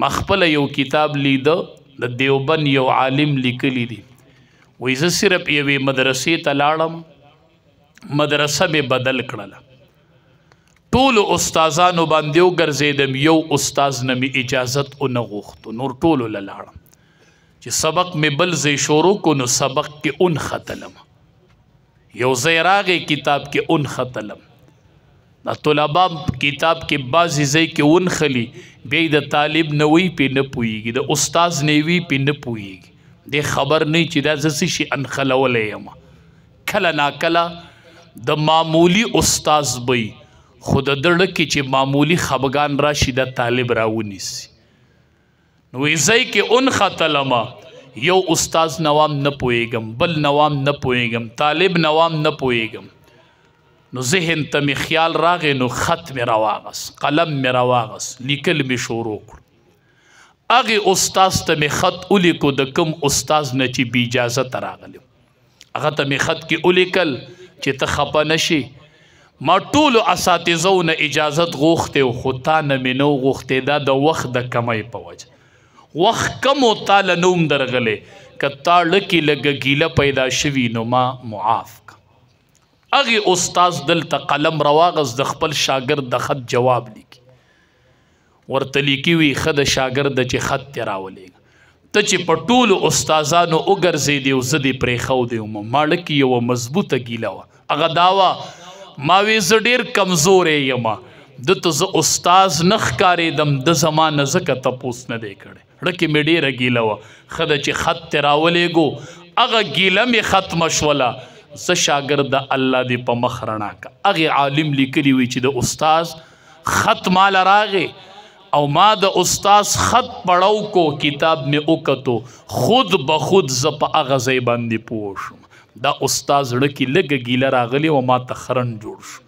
ما خپل یو کتاب لیده د دیوبند یو عالم لیکلی دی وایي زه صرف یوې مدرسې ته لاړم مدرسه مې بدل کړله ټولو استادانو باندې وګرځېدم یو استاز نه مې اجازت ونه غوښتو نور ټولو له لاړم چې سبق مې بل ځای شروع کو نو سبق کې اون ختلم یو ځای راغی کتاب کې اون ختلم دا طلبا کتاب کې بعضې ځای کې ونخلي بیا د طالب نه وی پې نه پوهېږي د استاز نه وي پې نه پوهېږي دی خبر نه چې دا زه څه شي انخلولی یم کله ناکله د معمولی استاز به خو د ده ړه کې چې معمولی خفګان راشي دا طالب راونیسي نو وی ځای کې ونختلمه یو استاز نوام نه پوهېږم بل نوام نه پوهېږم طالب نوام نه پوهېږم نو ذهن ته مې خیال راغی نو خط مې راواغست قلم مې راواغست لیکل مې شروع کړو هغې استاز ته مې خط ولیکو د کوم استاز نه چې بې اجازته راغلی هغه ته مې خط کې ولیکل چې ته خفه نه شي ما ټولو اساتذو نه اجازت غوښتی خو تا نه مې نه غوښتی دا د وخت د کمی په وجه وخت کم و تا له نه هم درغلی که تا ړکې لږه ګیله پیدا شوي نو ما معاف هغې استاز دلته قلم راواغست د خپل شاګرد د خط جواب لیکي ورته لیکي وي ښه د شاګرده چې خط دې راولېږه ته چې په ټولو استازانو وګرځېدې او زه دې پرېښودی وم ما ړکې یوه مضبوطه ګیله وه هغه دا وه ما وی زه ډېر کمزوری یم ده ته زه استاز نه ښکارېدم ده زما نه ځکه تپوس نه دی کړی ړکې مې ډېره ګیله وه ښه ده چې خط دې راولېږو هغه ګیله مې ختمه شوله زه شاګرد د الله دې په مخ رڼا که هغې عالم لیکلي وي چې د استاز خط ماله راغې او ما د استاز خط پړو کو کتاب مې وکتو خود به خود زه په هغه ځای باندې پوه شوم دا استاز زړه کې لږه ګیله راغلې و ما ته خرن جوړ شو